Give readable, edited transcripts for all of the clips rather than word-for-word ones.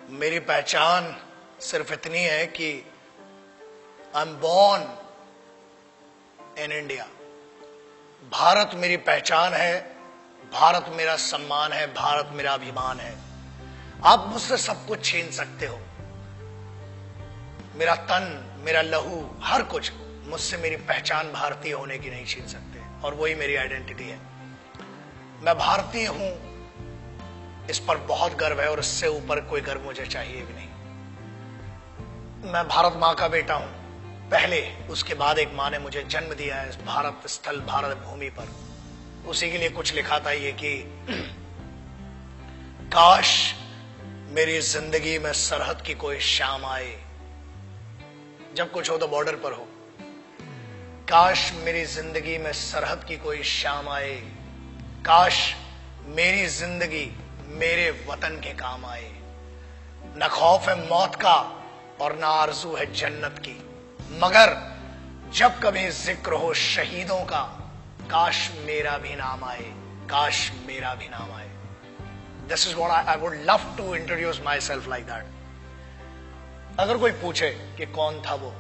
मेरी पहचान सिर्फ इतनी है कि I am born in India. Bharat मेरी पहचान है, भारत मेरा सम्मान है, भारत मेरा अभिमान है। आप मुझसे सब कुछ छीन सकते हो, मेरा तन, मेरा लहू, हर कुछ, मुझसे मेरी पहचान भारतीय होने की नहीं छीन सकते, और वही मेरी आइडेंटिटी है। मैं भारतीय हूं, इस पर बहुत गर्व है, और इससे ऊपर कोई गर्व मुझे चाहिए भी नहीं। मैं भारत मां का बेटा हूं पहले, उसके बाद एक मां ने मुझे जन्म दिया है इस भारत स्थल, भारत भूमि पर। उसी के लिए कुछ लिखा था ये कि काश मेरी जिंदगी में सरहद की कोई शाम आए, जब कुछ हो तो बॉर्डर पर हो। काश मेरी जिंदगी में सरहद की कोई शाम आए, काश मेरी जिंदगी मेरे वतन के काम आए। न खौफ है मौत का और न आरजू है जन्नत की, मगर जब कभी जिक्र हो शहीदों का, काश मेरा भी नाम आए, काश मेरा भी नाम आए। This is what I would love to introduce myself like that. अगर कोई पूछे कि कौन था वो,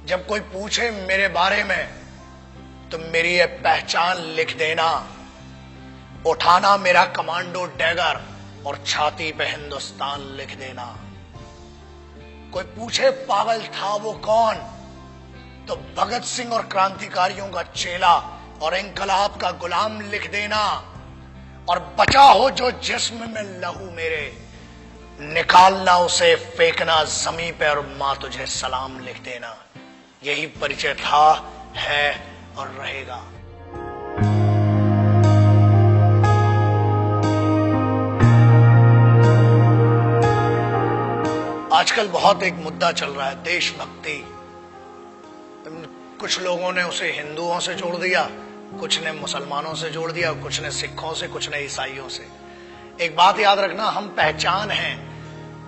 जब कोई पूछे मेरे बारे में, तो मेरी ये पहचान लिख देना, उठाना मेरा कमांडो डैगर और छाती पे हिंदुस्तान लिख देना। कोई पूछे पागल था वो कौन, तो भगत सिंह और क्रांतिकारियों का चेला और इंकलाब का गुलाम लिख देना। और बचा हो जो जिस्म में लहू मेरे, निकालना उसे, फेंकना जमीन पे, और मां तुझे सलाम लिख देना। यही परिचय था, है और रहेगा। आजकल बहुत एक मुद्दा चल रहा है, देशभक्ति। कुछ लोगों ने उसे हिंदुओं से जोड़ दिया, कुछ ने मुसलमानों से जोड़ दिया, कुछ ने सिखों से, कुछ ने ईसाइयों से। एक बात याद रखना, हम पहचान हैं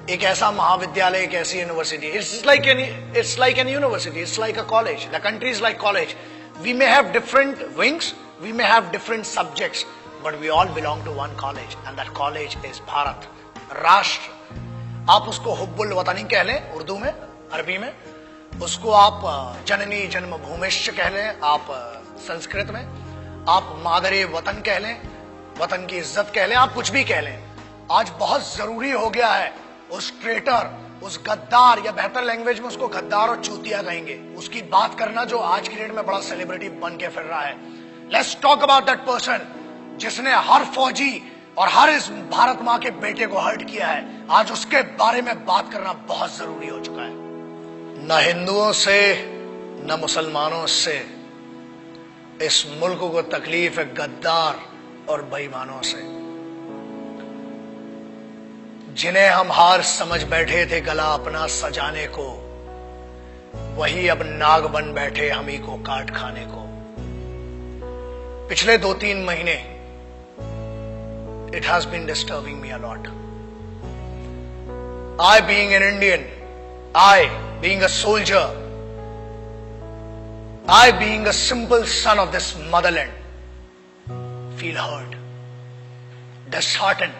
एक ऐसा महाविद्यालय, एक ऐसी university. It's like an university, it's like a college. The country is like college. We may have different wings, we may have different subjects, but we all belong to one college, and that college is Bharat, राष्ट्र। आप उसको हुब्बुल वतनी कह लें उर्दू में, अरबी में, उसको आप जननी जन्मभूमिश्च कह लें आप संस्कृत में, आप मादरे वतन कह लें, वतन की इज्जत कह लें, आप कुछ भी कह लें। आज बहुत जरूरी हो गया है उस ट्रेटर, उस गद्दार, या बेहतर लैंग्वेज में उसको गद्दार और चूतिया कहेंगे, उसकी बात करना जो आज की डेट में बड़ा सेलिब्रिटी बन के फिर रहा है। Let's talk about that person जिसने हर फौजी और हर इस भारत मां के बेटे को हर्ट किया है। आज उसके बारे में बात करना बहुत जरूरी हो चुका है। न हिंदुओं से न मुसलमानों से इस मुल्क को तकलीफ है गद्दार और बेईमानों से, जिन्हें हम हार समझ बैठे थे गला अपना सजाने को, वही अब नाग बन बैठे हम ही को काट खाने को। पिछले 2-3 महीने it has been disturbing me a lot. I being an Indian, I being a soldier, I being a simple son of this motherland, feel hurt, disheartened,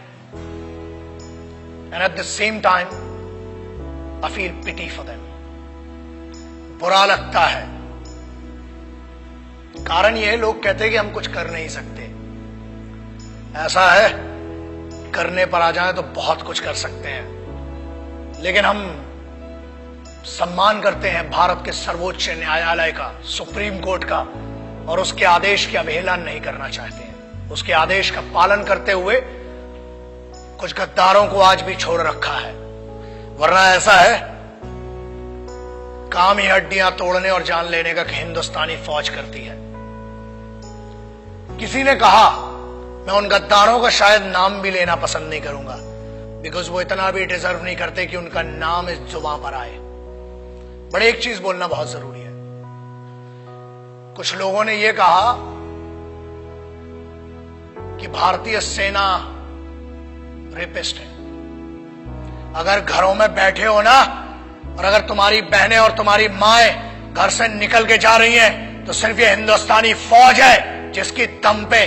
and at the same time I feel pity for them. बुरा लगता है। कारण यह, लोग कहते हैं कि हम कुछ कर नहीं सकते। ऐसा है, करने पर आ जाए तो बहुत कुछ कर सकते हैं, लेकिन हम सम्मान करते हैं भारत के सर्वोच्च न्यायालय का, सुप्रीम कोर्ट का, और उसके आदेश की अवहेलना नहीं करना चाहते हैं। उसके आदेश का पालन करते हुए कुछ गद्दारों को आज भी छोड़ रखा है। वरना ऐसा है, काम ही हड्डियां तोड़ने और जान लेने का हिंदुस्तानी फौज करती है। किसी ने कहा, मैं उन गद्दारों का शायद नाम भी लेना पसंद नहीं करूंगा, बिकॉज वो इतना भी डिजर्व नहीं करते कि उनका नाम इस जुबान पर आए। बड़े एक चीज बोलना बहुत जरूरी है। कुछ लोगों ने यह कहा कि भारतीय सेना रेपिस्ट है। अगर घरों में बैठे हो ना, और अगर तुम्हारी बहनें और तुम्हारी माएं घर से निकल के जा रही हैं, तो सिर्फ ये हिंदुस्तानी फौज है जिसकी दम पे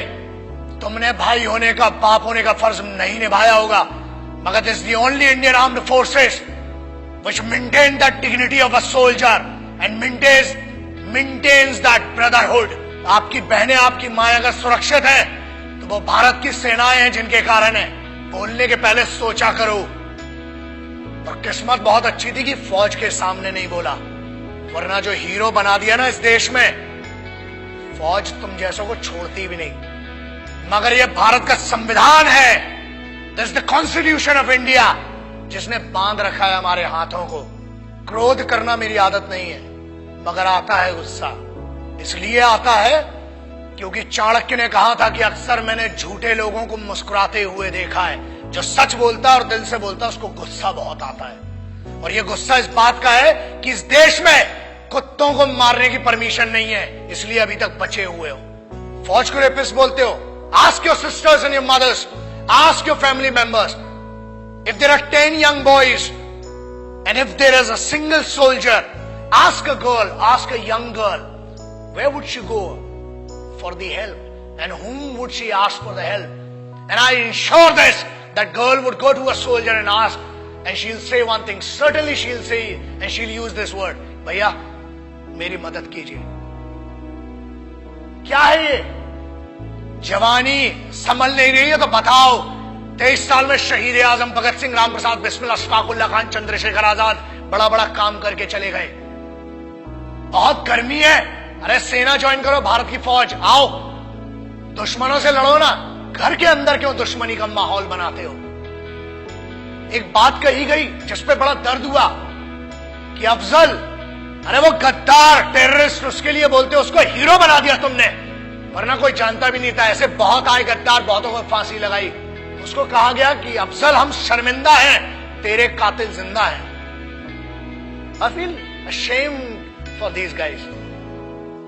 तुमने भाई होने का, बाप होने का फर्ज नहीं निभाया होगा, मगर this the only Indian armed forces which maintain that dignity of a soldier and maintains that brotherhood. आपकी बहनें, आपकी माएं अगर सुरक्षित है तो वो भारत की सेनाएं हैं जिनके कारण है। बोलने के पहले सोचा करो। और किस्मत बहुत अच्छी थी कि फौज के सामने नहीं बोला, वरना जो हीरो बना दिया ना इस देश में, फौज तुम जैसों को छोड़ती भी नहीं। मगर यह भारत का संविधान है, this the constitution of India, जिसने बांध रखा है हमारे हाथों को। क्रोध करना मेरी आदत नहीं है, मगर आता है गुस्सा। इसलिए आता है क्योंकि चाणक्य ने कहा था कि अक्सर मैंने झूठे लोगों को मुस्कुराते हुए देखा है। जो सच बोलता है और दिल से बोलता है उसको गुस्सा बहुत आता है। और यह गुस्सा इस बात का है कि इस देश में कुत्तों को मारने की परमिशन नहीं है, इसलिए अभी तक बचे हुए हो। फौज को रेपिस्ट बोलते हो? Ask your sisters and your mothers, ask your family members, if there are 10 young boys and if there is a single soldier, ask a girl, ask a young girl, where would she go for the help and whom would she ask for the help? And I ensure this, that girl would go to a soldier and ask, and she'll say one thing, certainly she'll say, and she'll use this word, भैया मेरी मदद कीजिए। क्या है ये? जवानी संभल नहीं रही है तो बताओ। 23 साल में शहीद आजम भगत सिंह, राम प्रसाद बिस्मिल, अशफाकुल्ला खान, चंद्रशेखर आजाद बड़ा बड़ा काम करके चले गए। बहुत गर्मी है, अरे सेना ज्वाइन करो, भारत की फौज, आओ दुश्मनों से लड़ो ना। घर के अंदर क्यों दुश्मनी का माहौल बनाते हो? एक बात कही गई जिस पे बड़ा दर्द हुआ कि अफजल, अरे वो गद्दार टेररिस्ट, उसके लिए बोलते हो, उसको हीरो बना दिया तुमने, वरना कोई जानता भी नहीं था। ऐसे बहुत आए गद्दार, बहुतों को फांसी लगाई। उसको कहा गया कि अफजल हम शर्मिंदा हैं, तेरे कातिल जिंदा हैं। I feel ashamed for these guys.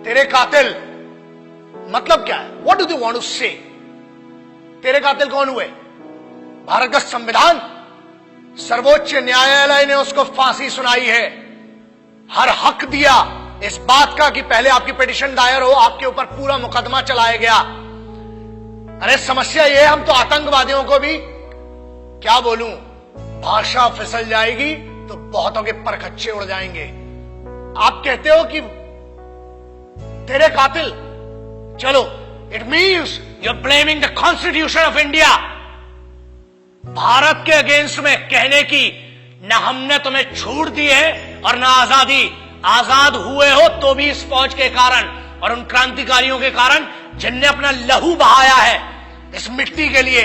तेरे कातिल मतलब क्या है? What do they want to say? तेरे कातिल कौन हुए? भारत का संविधान, सर्वोच्च न्यायालय ने उसको फांसी सुनाई है। हर हक दिया इस बात का कि पहले आपकी पिटीशन दायर हो, आपके ऊपर पूरा मुकदमा चलाया गया। अरे समस्या ये, हम तो आतंकवादियों को भी क्या बोलूं, भाषा फिसल जाएगी तो बहुतों के परखच्चे उड़ जाएंगे। आप कहते हो कि तेरे कातिल, चलो, it means you are blaming the constitution of India. Bharat के अगेंस्ट में कहने की न हमने तुम्हें छूट दी है और न आजादी। आजाद हुए हो तो भी इस फौज के कारण और उन क्रांतिकारियों के कारण जिनने अपना लहू बहाया है इस मिट्टी के लिए।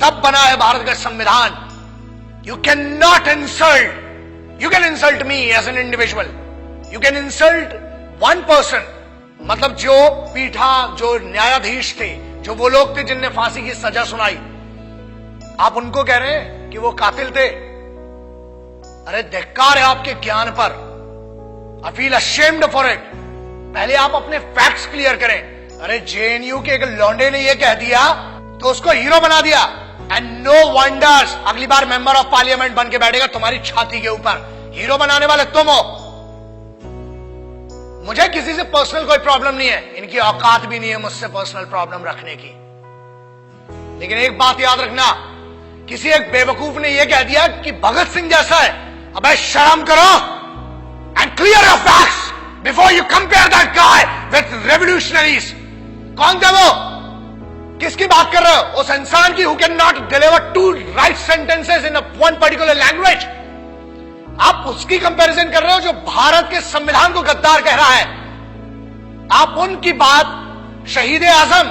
तब बना है भारत का संविधान। You can not insult, you can insult me as an individual, you can insult one person, मतलब जो पीठा, जो न्यायाधीश थे, जो वो लोग थे जिनने फांसी की सजा सुनाई, आप उनको कह रहे हैं कि वो कातिल थे। अरे धिक्कार है आपके ज्ञान पर। I feel ashamed for it. पहले आप अपने फैक्ट्स क्लियर करें। अरे जेएनयू के एक लौंडे ने ये कह दिया तो उसको हीरो बना दिया, एंड नो वंडर्स अगली बार मेंबर ऑफ पार्लियामेंट बन के बैठेगा तुम्हारी छाती के ऊपर। हीरो बनाने वाले तुम हो। मुझे किसी से पर्सनल कोई प्रॉब्लम नहीं है, इनकी औकात भी नहीं है मुझसे पर्सनल प्रॉब्लम रखने की। लेकिन एक बात याद रखना, किसी एक बेवकूफ ने यह कह दिया कि भगत सिंह जैसा है। अबे शर्म करो and clear your facts before you compare that guy with revolutionaries. कौन थे वो? किसकी बात कर रहे हो? उस इंसान की who can not deliver to write sentences in one particular language. आप उसकी कंपैरिजन कर रहे हो जो भारत के संविधान को गद्दार कह रहा है। आप उनकी बात शहीद आजम,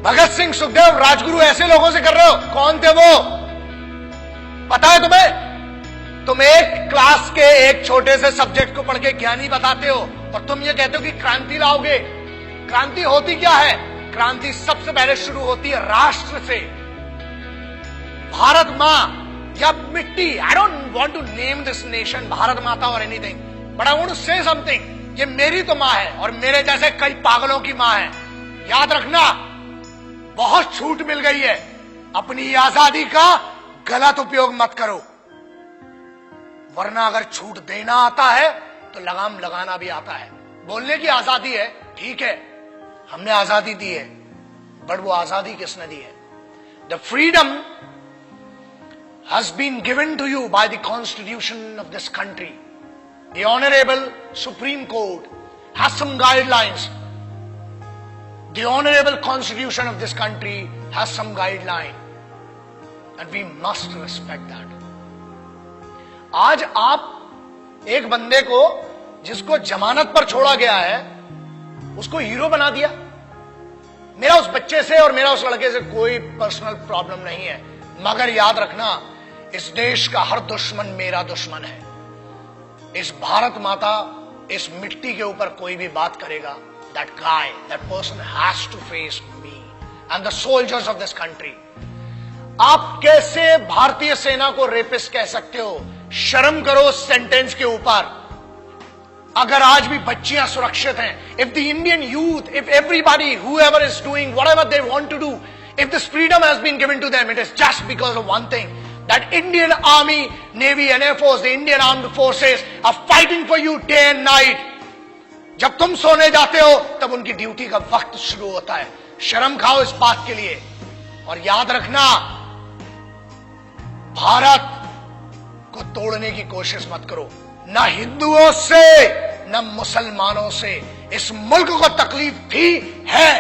भगत सिंह, सुखदेव, राजगुरु, ऐसे लोगों से कर रहे हो। कौन थे वो? पता है तुम्हें? तुम एक क्लास के एक छोटे से सब्जेक्ट को पढ़ के ज्ञानी बताते हो और तुम ये कहते हो कि क्रांति लाओगे। क्रांति होती क्या है? क्रांति सबसे पहले शुरू होती है राष्ट्र से। भारत मां या मिट्टी, I don't want to name this nation Bharat Mata और anything, but I want to say something. ये मेरी तो मां है और मेरे जैसे कई पागलों की मां है। याद रखना, बहुत छूट मिल गई है। अपनी आजादी का गलत उपयोग मत करो, वरना अगर छूट देना आता है तो लगाम लगाना भी आता है। बोलने की आजादी है, ठीक है, हमने आजादी दी है, बट वो आजादी किसने दी है? The freedom has been given to you by the constitution of this country. The honorable Supreme Court has some guidelines. The honorable constitution of this country has some guideline and we must respect that. आज आप एक बंदे को जिसको जमानत पर छोड़ा गया है उसको हीरो बना दिया। मेरा उस बच्चे से और मेरा उस लड़के से कोई पर्सनल प्रॉब्लम नहीं है, मगर याद रखना इस देश का हर दुश्मन मेरा दुश्मन है। इस भारत माता, इस मिट्टी के ऊपर कोई भी बात करेगा, that guy, that person has to face me and the soldiers of this country. आप कैसे भारतीय सेना को रेपिस्ट कह सकते हो? शर्म करो सेंटेंस के ऊपर। अगर आज भी बच्चियां सुरक्षित हैं, if the Indian youth, if everybody, whoever is doing whatever they want to do, if this freedom has been given to them, it is just because of one thing, that Indian Army, Navy and Air Force, the Indian Armed Forces are fighting for you day and night. जब तुम सोने जाते हो तब उनकी duty का वक्त शुरू होता है। शर्म खाओ इस बात के लिए और याद रखना, भारत को तोड़ने की कोशिश मत करो, ना हिंदुओं से न मुसलमानों से। इस मुल्क को तकलीफ भी है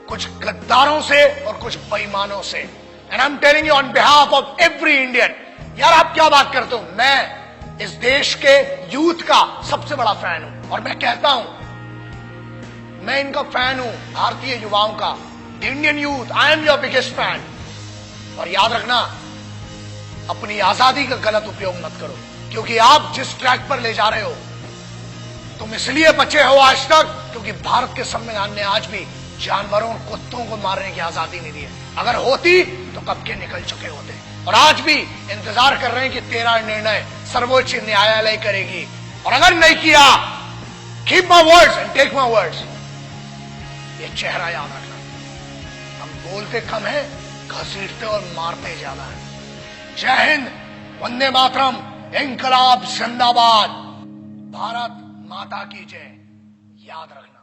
कुछ गद्दारों से और कुछ बेईमानों से। And I'm telling you on behalf of every Indian, यार आप क्या बात करते हो? मैं इस देश के यूथ का सबसे बड़ा फैन हूं और मैं कहता हूं, मैं इनका फैन हूं, भारतीय युवाओं का। The Indian youth, I am your biggest fan. और याद रखना, अपनी आजादी का गलत उपयोग मत करो, क्योंकि आप जिस ट्रैक पर ले जा रहे हो, तुम इसलिए बचे हो आज तक क्योंकि भारत के संविधान ने आज भी जानवरों और कुत्तों को मारने की आजादी नहीं दी है। अगर होती तो कब के निकल चुके होते। और आज भी इंतजार कर रहे हैं कि तेरा निर्णय सर्वोच्च न्यायालय करेगी, और अगर नहीं किया, keep my words and take my words. ये चेहरा याद रखना, हम बोलते कम है, घसीटते और मारते ज्यादा है। जय हिंद, वंदे मातरम, इंकलाब जिंदाबाद, भारत माता की जय। याद रखना।